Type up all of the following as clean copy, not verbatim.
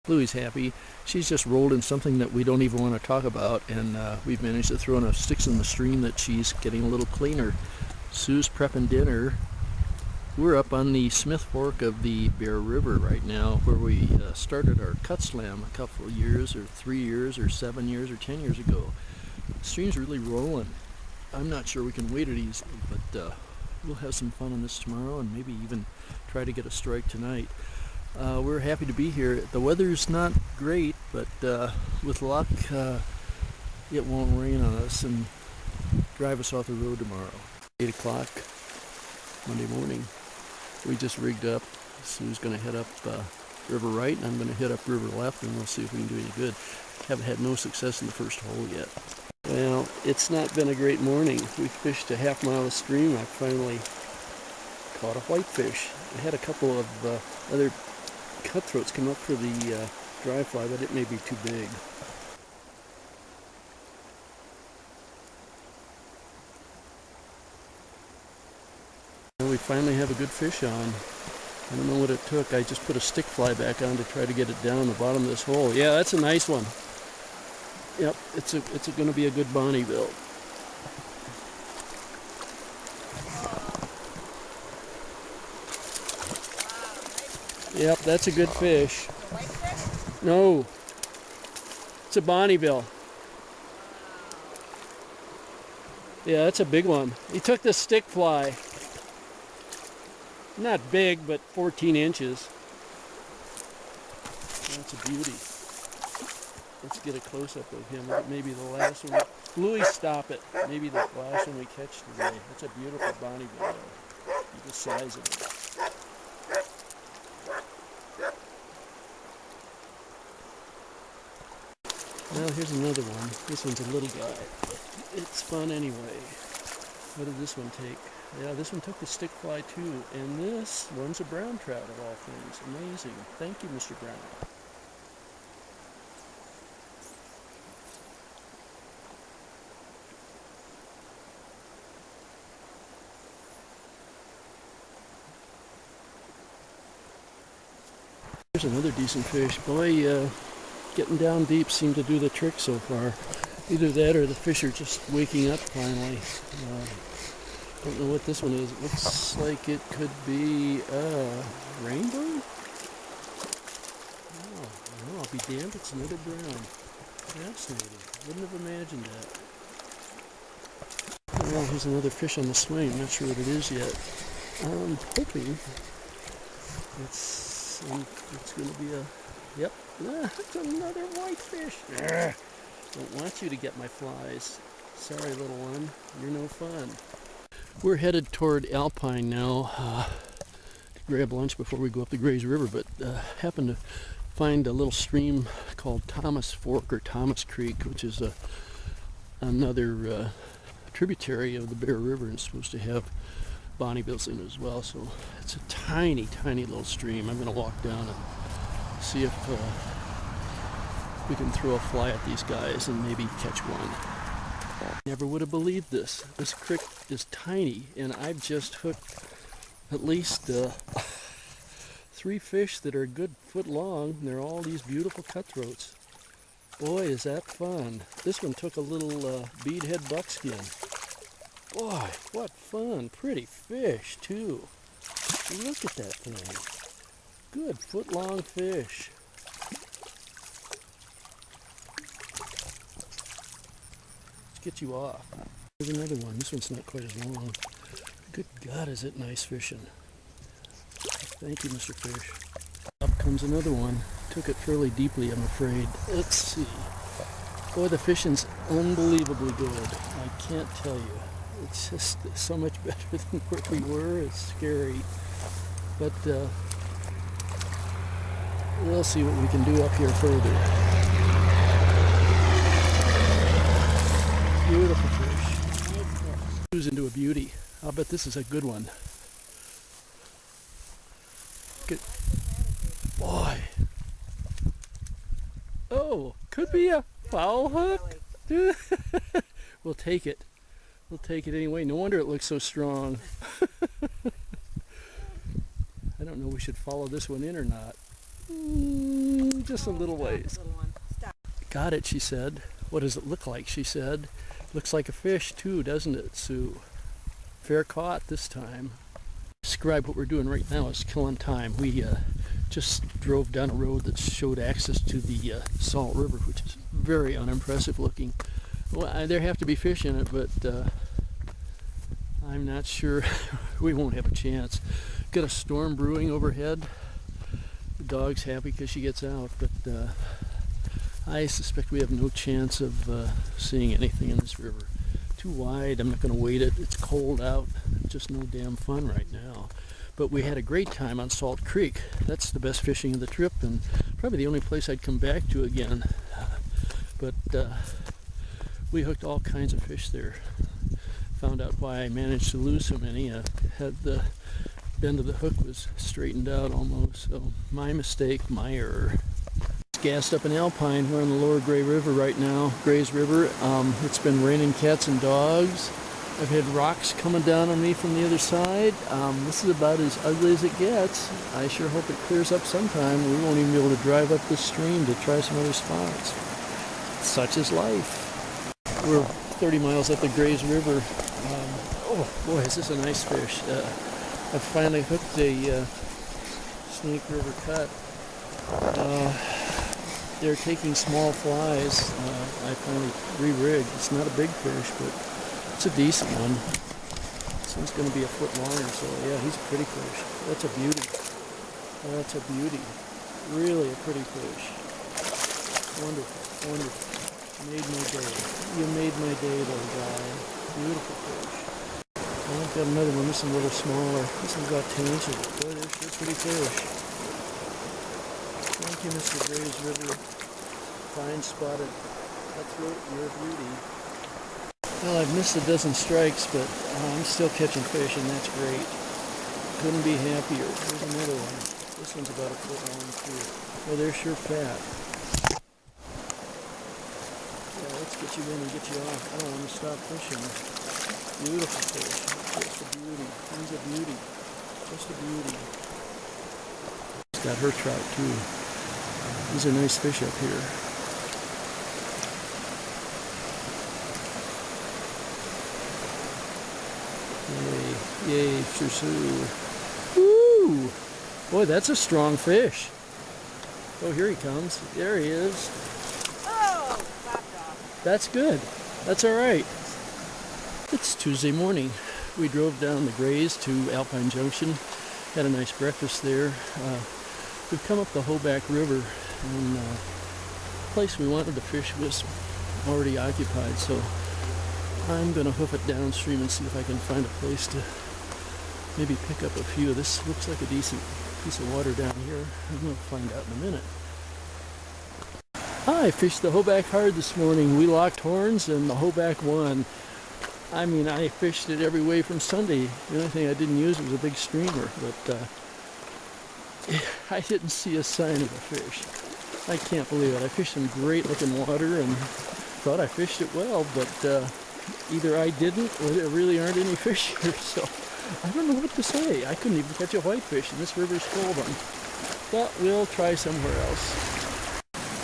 Louie's happy. She's just rolled in something that we don't even want to talk about, and we've managed to throw enough sticks in the stream that she's getting a little cleaner. Sue's prepping dinner. We're up on the Smith Fork of the Bear River right now, where we started our cut slam a couple of years, or 3 years, or 7 years, or 10 years ago. The stream's really rolling. I'm not sure we can wade it easily, but we'll have some fun on this tomorrow, and maybe even try to get a strike tonight. We're happy to be here. The weather's not great, but with luck, it won't rain on us and drive us off the road tomorrow. 8 o'clock Monday morning. We just rigged up. Sue's going to head up river right, and I'm going to hit up river left, and we'll see if we can do any good. Haven't had no success in the first hole yet. Well, it's not been a great morning. We fished a half mile of stream. I finally caught a whitefish. I had a couple of other cutthroats come up for the dry fly, but it may be too big. And we finally have a good fish on. I don't know what it took. I just put a stick fly back on to try to get it down the bottom of this hole. Yeah, that's a nice one. Yep, it's going to be a good Bonneville. Yep, that's a good fish. No, it's a Bonneville. Yeah, that's a big one. He took the stick fly. Not big, but 14 inches. That's a beauty. Let's get a close-up of him. Maybe the last one. Louie, stop it. Maybe the last one we catch today. That's a beautiful Bonneville. Look at the size of it. Well, here's another one. This one's a little guy. It's fun anyway. What did this one take? Yeah, this one took the stick fly too. And this one's a brown trout of all things. Amazing. Thank you, Mr. Brown. Here's another decent fish. Boy, getting down deep seemed to do the trick so far. Either that or the fish are just waking up finally. Don't know what this one is. It looks like it could be a rainbow? Oh, I'll be damned, it's another brown. Fascinating. Wouldn't have imagined that. Well, here's another fish on the swing. Not sure what it is yet. I'm hoping it's going to be a... Yep. It's another whitefish. Don't want you to get my flies. Sorry, little one. You're no fun. We're headed toward Alpine now to grab lunch before we go up the Grays River, but happened to find a little stream called Thomas Fork or Thomas Creek, which is another tributary of the Bear River and supposed to have Bonnievilles in it as well. So it's a tiny, tiny little stream. I'm going to walk down and see if we can throw a fly at these guys and maybe catch one. Never would have believed this. This creek is tiny, and I've just hooked at least 3 fish that are a good foot long. And they're all these beautiful cutthroats. Boy, is that fun. This one took a little beadhead buckskin. Boy, what fun. Pretty fish, too. Look at that thing. Good foot-long fish. Get you off. There's another one. This one's not quite as long. Good God, is it nice fishing. Thank you, Mr. Fish. Up comes another one. Took it fairly deeply, I'm afraid. Let's see. Boy, the fishing's unbelievably good. I can't tell you. It's just so much better than where we were. It's scary. But we'll see what we can do up here further. Beautiful fish. Who's into a beauty? I'll bet this is a good one. Good. Boy. Oh, could be a foul hook. We'll take it. We'll take it anyway. No wonder it looks so strong. I don't know if we should follow this one in or not. Just a little ways. Got it, she said. What does it look like, she said. Looks like a fish too, doesn't it, Sue? Fair caught this time. Describe what we're doing right now is killing time. We just drove down a road that showed access to the Salt River, which is very unimpressive looking. Well, there have to be fish in it, but I'm not sure. We won't have a chance. Got a storm brewing overhead. The dog's happy because she gets out, but I suspect we have no chance of seeing anything in this river. Too wide, I'm not going to wade it. It's cold out, just no damn fun right now. But we had a great time on Salt Creek. That's the best fishing of the trip and probably the only place I'd come back to again. But we hooked all kinds of fish there. Found out why I managed to lose so many. Had the bend of the hook was straightened out almost, so my mistake, my error. Gassed up in Alpine. We're on the lower Gray River right now, Gray's River. It's been raining cats and dogs. I've had rocks coming down on me from the other side. This is about as ugly as it gets. I sure hope it clears up sometime. We won't even be able to drive up this stream to try some other spots. Such is life. We're 30 miles up the Gray's River. Oh boy, is this a nice fish. I finally hooked a Snake River cut. They're taking small flies. I finally re-rigged. It's not a big fish, but it's a decent one. This one's going to be a foot longer, so yeah, he's a pretty fish. That's a beauty. That's a beauty. Really a pretty fish. Wonderful, wonderful. Made my day. You made my day, little guy. Beautiful fish. I've got another one. This is a little smaller. This one's about 10 inches. Boy, they're sure pretty fish. Thank you, Mr. Gray's River. Fine spotted cutthroat, you're a beauty. Well, I've missed a dozen strikes, but I'm still catching fish, and that's great. Couldn't be happier. Here's another one. This one's about a foot long, too. Well, they're sure fat. Yeah, let's get you in and get you off. I don't want to stop fishing. Beautiful fish. Just a beauty. He's a beauty. Just a beauty. She's got her trout, too. These are nice fish up here. Yay, sure, sure. Woo! Boy, that's a strong fish. Oh, here he comes. There he is. Oh, slapped off. That's good. That's all right. It's Tuesday morning. We drove down the Grays to Alpine Junction. Had a nice breakfast there. We've come up the Hoback River, and the place we wanted to fish was already occupied, so I'm going to hoof it downstream and see if I can find a place to maybe pick up a few. This looks like a decent piece of water down here. I'm going to find out in a minute. I fished the Hoback hard this morning. We locked horns and the Hoback won. I mean, I fished it every way from Sunday. The only thing I didn't use was a big streamer, but I didn't see a sign of a fish. I can't believe it. I fished some great looking water and thought I fished it well, but either I didn't or there really aren't any fish here, so I don't know what to say. I couldn't even catch a whitefish, and this river's full of them. But we'll try somewhere else.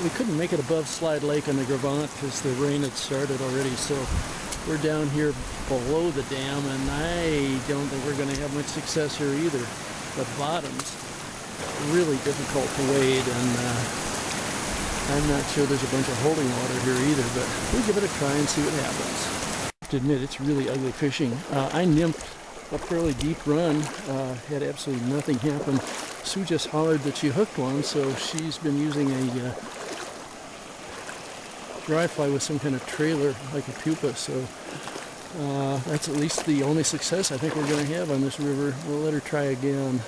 We couldn't make it above Slide Lake on the Gravant because the rain had started already, so we're down here below the dam, and I don't think we're going to have much success here either. The bottom's really difficult to wade, and I'm not sure there's a bunch of holding water here either, but we'll give it a try and see what happens. I have to admit, it's really ugly fishing. I nymphed a fairly deep run, had absolutely nothing happen. Sue just hollered that she hooked one, so she's been using a dry fly with some kind of trailer, like a pupa, so that's at least the only success I think we're going to have on this river. We'll let her try again.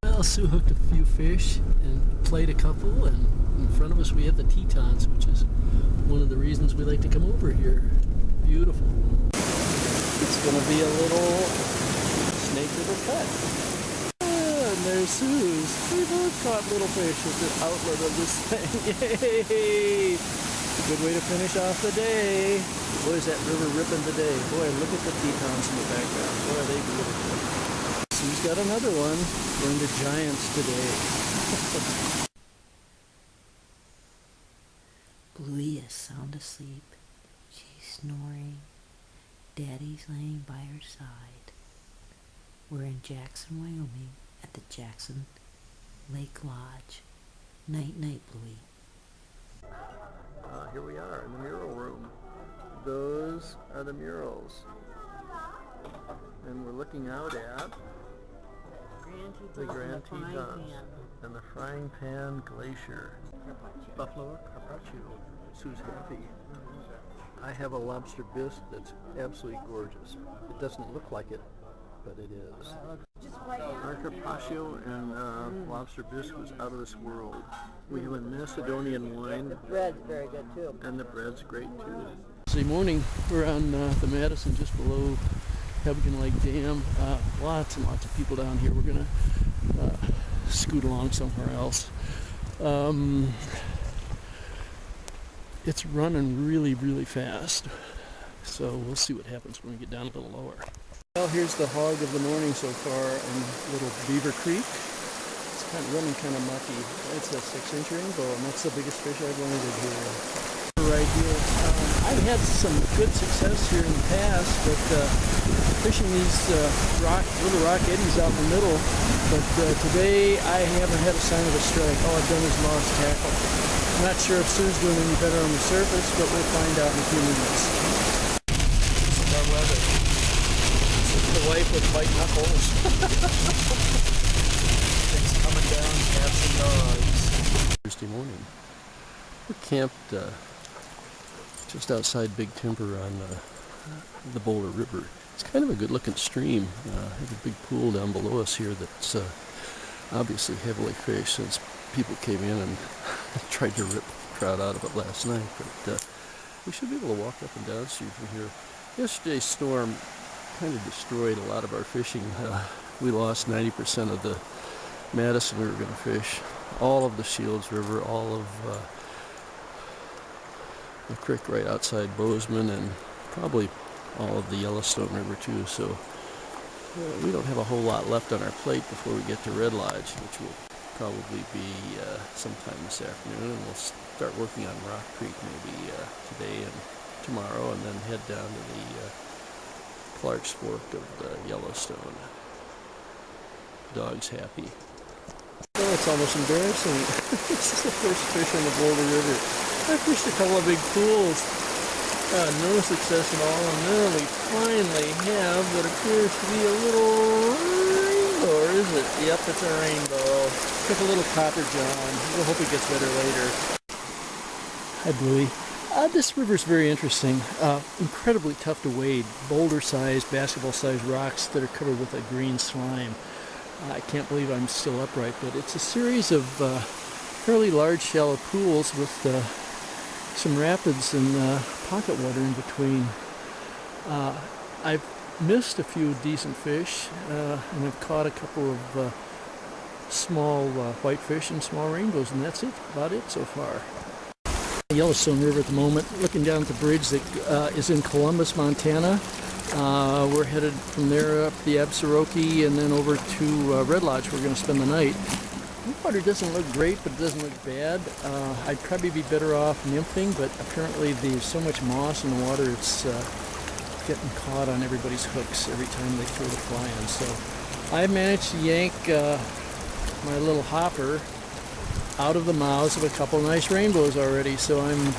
Well, Sue hooked a few fish and played a couple, and in front of us we have the Tetons, which is one of the reasons we like to come over here. Beautiful. It's going to be a little Snake River cut. And there's Sue's. We both caught little fish at the outlet of this thing. Yay! a good way to finish off the day. Boy, is that river ripping today. Boy, look at the tetons in the background. Boy, are they beautiful. Sue's got another one. We're into giants today. Bluey is sound asleep. She's snoring. Daddy's laying by her side. We're in Jackson, Wyoming at the Jackson Lake Lodge. Night, night, Bluey. Here we are in the mural room. Those are the murals. And we're looking out at the Grand Tetons and the Frying Pan Glacier. Buffalo carpaccio. Sue's happy. I have a lobster bisque that's absolutely gorgeous. It doesn't look like it, but it is. Our carpaccio and lobster bisque was out of this world. We have a Macedonian wine. The bread's very good too. And the bread's great too. Wednesday morning, we're on the Madison just below Hebgen Lake Dam. Lots and lots of people down here. We're going to scoot along somewhere else. It's running really, really fast. So we'll see what happens when we get down a little lower. Well, here's the hog of the morning so far in Little Beaver Creek. It's running kind of mucky. It's a 6-inch rainbow, and that's the biggest fish I've landed here. Right here. I've had some good success here in the past, but fishing these little rock eddies out in the middle. But today I haven't had a sign of a strike. All I've done is lost tackle. I'm not sure if Sue's doing any better on the surface, but we'll find out in a few minutes. This is our weather. This is the wife with white knuckles. Things coming down, cats and dogs. Thursday morning. We're camped just outside Big Timber on the Boulder River. It's kind of a good looking stream. We have a big pool down below us here that's obviously heavily fished since people came in and tried to rip trout out of it last night. But we should be able to walk up and down stream from here. Yesterday's storm kind of destroyed a lot of our fishing. We lost 90% of the Madison we were going to fish. All of the Shields River, all of the creek right outside Bozeman, and probably all of the Yellowstone River too. So we don't have a whole lot left on our plate before we get to Red Lodge, which will probably be sometime this afternoon, and we'll start working on Rock Creek maybe today and tomorrow, and then head down to the Clark's Fork of the Yellowstone. Dog's happy. Oh, it's almost embarrassing. This is the first fish on the Boulder River. I fished a couple of big pools. No success at all, and then we finally have what appears to be a little rainbow, or is it? Yep, it's a rainbow. Took a little copper john. We'll hope it gets better later. Hi, Bluey. This river's very interesting. Incredibly tough to wade. Boulder-sized, basketball-sized rocks that are covered with a green slime. I can't believe I'm still upright, but it's a series of fairly large shallow pools with some rapids and pocket water in between. I've missed a few decent fish, and I've caught a couple of small whitefish and small rainbows, and that's about it so far. Yellowstone River at the moment, looking down at the bridge that is in Columbus, Montana. We're headed from there up the Absaroka and then over to Red Lodge. We're going to spend the night. The water doesn't look great, but it doesn't look bad. I'd probably be better off nymphing, but apparently there's so much moss in the water, it's getting caught on everybody's hooks every time they throw the fly in. So I managed to yank my little hopper out of the mouths of a couple nice rainbows already, so I'm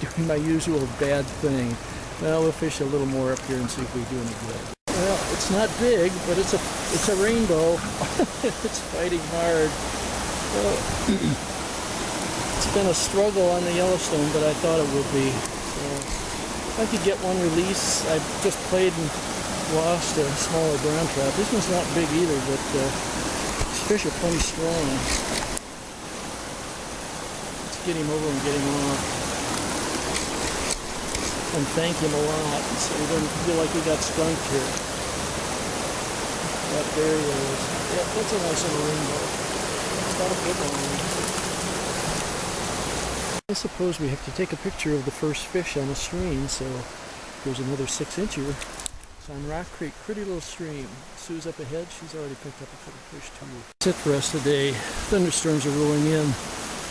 doing my usual bad thing. Well, we'll fish a little more up here and see if we do any good. Well, it's not big, but it's a rainbow. It's fighting hard. Well, it's been a struggle on the Yellowstone, but I thought it would be. So if I could get one release. I just played and lost a smaller brown trout. This one's not big either, but these fish are plenty strong. Let's get him over and get him off. And thank him a lot, so we don't feel like we got skunked here. But there he is. Yeah, that's a nice little rainbow. It's got a big one. I suppose we have to take a picture of the first fish on the stream, so there's another 6-incher. It's on Rock Creek, pretty little stream. Sue's up ahead, she's already picked up a couple fish too. That's it for us today. Thunderstorms are rolling in.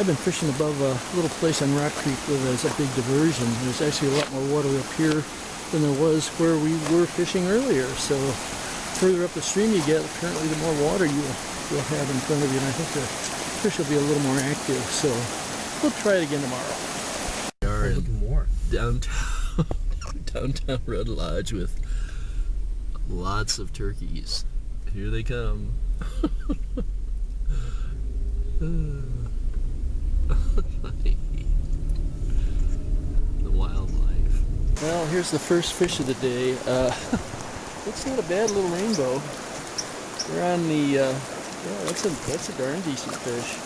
I've been fishing above a little place on Rock Creek where there's a big diversion. There's actually a lot more water up here than there was where we were fishing earlier. So the further up the stream you get, apparently the more water you'll have in front of you, and I think the fish will be a little more active. So we'll try it again tomorrow. We are in downtown Red Lodge with lots of turkeys. Here they come. The wildlife. Well, here's the first fish of the day. It's not a bad little rainbow. We're on the, yeah, that's a darn decent fish.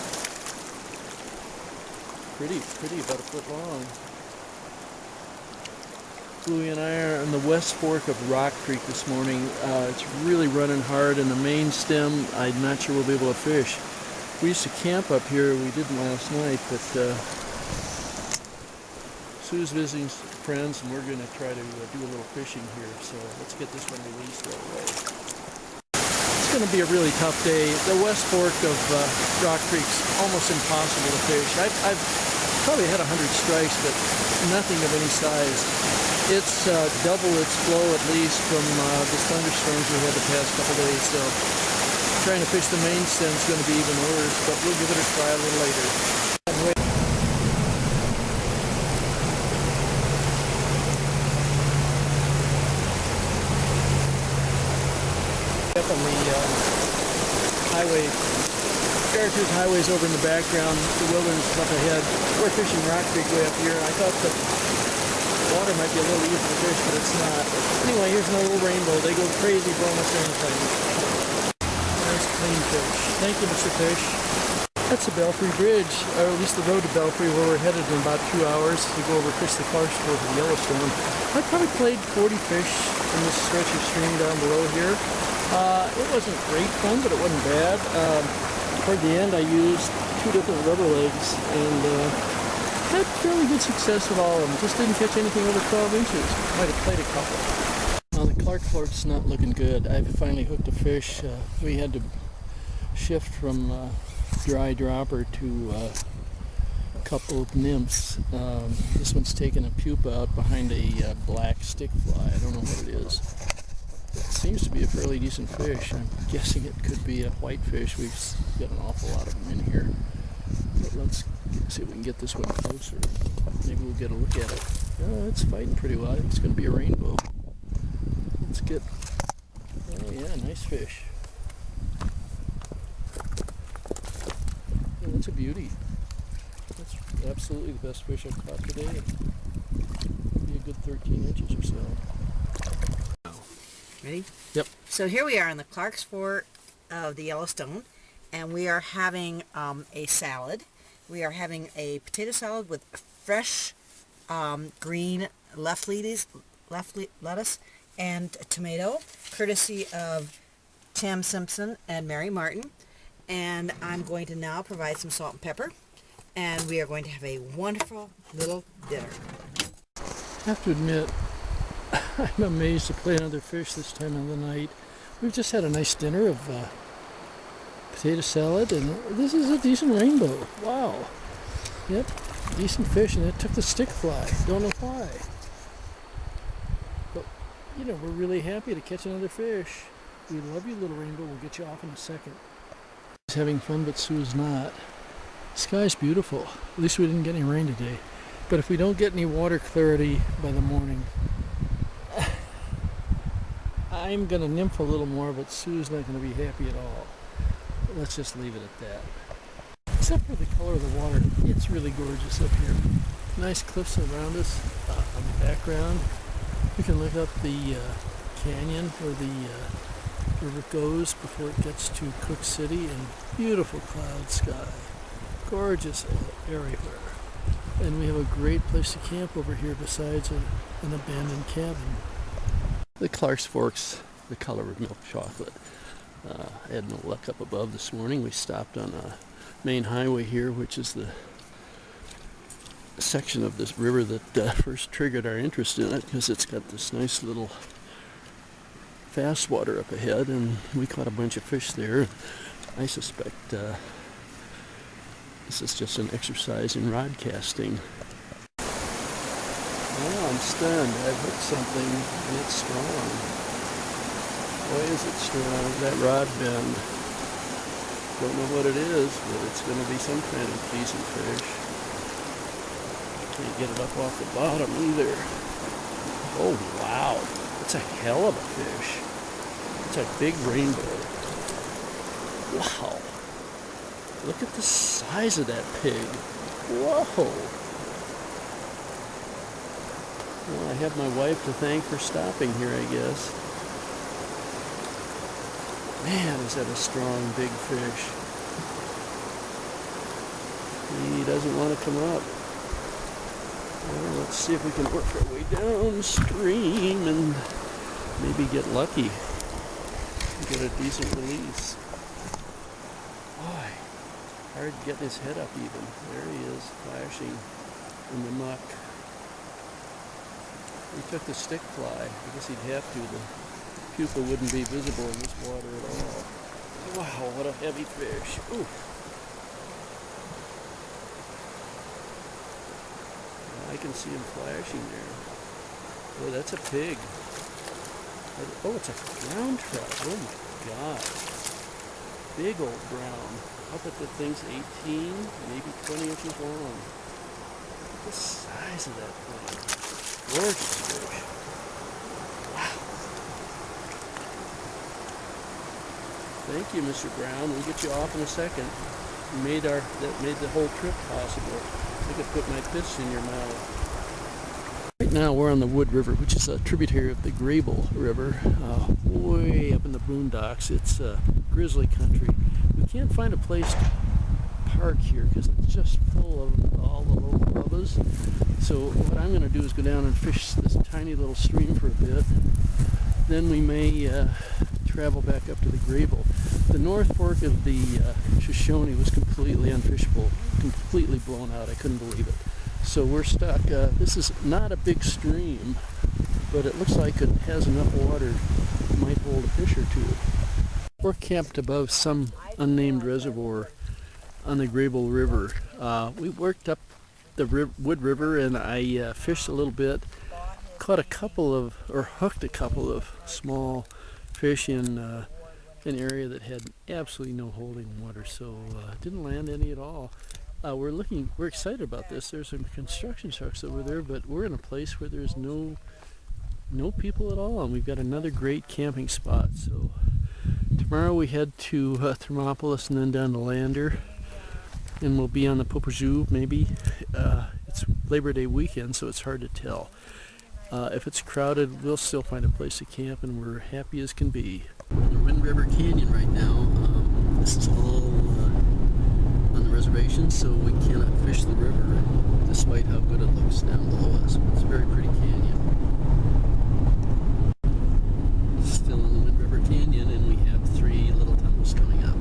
Pretty, about a foot long. Louie and I are on the West Fork of Rock Creek this morning. It's really running hard in the main stem. I'm not sure we'll be able to fish. We used to camp up here. We didn't last night, but Sue's visiting friends, and we're going to try to do a little fishing here. So let's get this one released right away. It's going to be a really tough day. The West Fork of Rock Creek's almost impossible to fish. I've probably had 100 strikes, but nothing of any size. It's double its flow at least from the thunderstorms we had the past couple days. So trying to fish the main stem is going to be even worse, but we'll give it a try a little later. Up on the highway, Characters Highway's over in the background, the wilderness is up ahead. We're fishing Rock Creek way up here. I thought the water might be a little easier to fish, but it's not. Anyway, here's another little rainbow. They go crazy for almost anything. Nice clean fish. Thank you, Mr. Fish. That's the Belfry Bridge, or at least the road to Belfry, where we're headed in about 2 hours to go over fish the Clarks Fork of Yellowstone. I probably played 40 fish in this stretch of stream down below here. It wasn't great fun, but it wasn't bad. Toward the end, I used 2 different rubber legs and had fairly good success with all of them. Just didn't catch anything over 12 inches. Might have played a couple. Now the Clark Fork's not looking good. I've finally hooked a fish. We had to shift from dry dropper to a couple of nymphs. This one's taking a pupa out behind a black stick fly. I don't know what it is. It seems to be a fairly decent fish. I'm guessing it could be a whitefish. We've got an awful lot of them in here. But let's see if we can get this one closer. Maybe we'll get a look at it. Oh, it's fighting pretty well. I think it's going to be a rainbow. Let's get... Oh yeah, nice fish. Yeah, that's a beauty. That's absolutely the best fish I've caught today. Be a good 13 inches or so. Ready? Yep. So here we are in the Clarks Fork of the Yellowstone, and we are having a salad. We are having a potato salad with fresh green lettuce and tomato, courtesy of Tim Simpson and Mary Martin. And I'm going to now provide some salt and pepper, and we are going to have a wonderful little dinner. I have to admit, I'm amazed to play another fish this time of the night. We've just had a nice dinner of potato salad, and this is a decent rainbow. Wow. Yep, decent fish, and it took the stick fly. Don't know why. But, you know, we're really happy to catch another fish. We love you, little rainbow. We'll get you off in a second. He's having fun, but Sue's not. The sky's beautiful. At least we didn't get any rain today. But if we don't get any water clarity by the morning, I'm going to nymph a little more, but Sue's not going to be happy at all. Let's just leave it at that. Except for the color of the water, it's really gorgeous up here. Nice cliffs around us on the background. We can look up the canyon where the river goes before it gets to Cook City, and beautiful cloud sky. Gorgeous everywhere. And we have a great place to camp over here besides an abandoned cabin. The Clarks Fork's the color of milk chocolate. I had no luck up above this morning. We stopped on a main highway here, which is the section of this river that first triggered our interest in it, because it's got this nice little fast water up ahead, and we caught a bunch of fish there. I suspect this is just an exercise in rod casting. Oh, I'm stunned. I've hooked something and it's strong. Why is it strong? That rod bend. Don't know what it is, but it's going to be some kind of decent fish. Can't get it up off the bottom either. Oh wow, that's a hell of a fish. It's a big rainbow. Wow. Look at the size of that pig. Whoa. Well, I have my wife to thank for stopping here, I guess. Man, is that a strong, big fish. He doesn't want to come up. Well, let's see if we can work our way downstream and maybe get lucky and get a decent release. Boy, hard getting his head up even. There he is, flashing in the muck. He took the stick fly. I guess he'd have to. The pupil wouldn't be visible in this water at all. Wow, what a heavy fish. Ooh. I can see him flashing there. Oh, that's a pig. Oh, it's a brown trout. Oh my God. Big old brown. I'll bet that thing's 18, maybe 20 inches long. Look at the size of that thing. Gorgeous fish. Wow. Thank you, Mr. Brown. We'll get you off in a second. You made that made the whole trip possible. I could put my fists in your mouth. Right now we're on the Wood River, which is a tributary of the Grable River, way up in the boondocks. It's grizzly country. We can't find a place to park here because it's just full of all the local bubbas. So what I'm going to do is go down and fish this tiny little stream for a bit. Then we may travel back up to the Grable. The North Fork of the Shoshone was completely unfishable, completely blown out. I couldn't believe it. So we're stuck. This is not a big stream, but it looks like it has enough water it might hold a fish or two. We're camped above some unnamed reservoir on the Grable River. We worked up the Wood River and I fished a little bit, caught hooked a couple of small fish in an area that had absolutely no holding water, so didn't land any at all. We're excited about this. There's some construction trucks over there, but we're in a place where there's no people at all, and we've got another great camping spot. So tomorrow we head to Thermopolis and then down to Lander, and we'll be on the Popajou maybe. It's Labor Day weekend, so it's hard to tell. If it's crowded, we'll still find a place to camp, and we're happy as can be. We're in the Wind River Canyon right now. This is all on the reservation, so we cannot fish the river, despite how good it looks down below us. It's a very pretty canyon. Still in the Wind River Canyon, and we have 3 little tunnels coming up.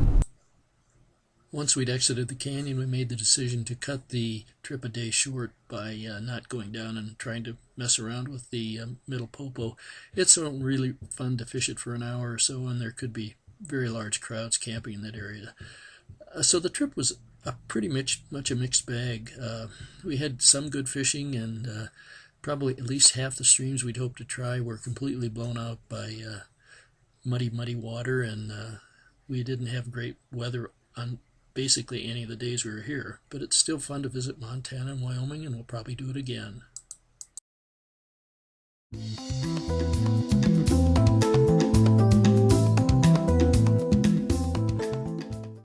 Once we'd exited the canyon, we made the decision to cut the trip a day short by not going down and trying to mess around with the middle popo. It's really fun to fish it for an hour or so, and there could be very large crowds camping in that area. So the trip was pretty much a mixed bag. We had some good fishing, and probably at least half the streams we'd hoped to try were completely blown out by muddy water, and we didn't have great weather on basically any of the days we were here. But it's still fun to visit Montana and Wyoming, and we'll probably do it again.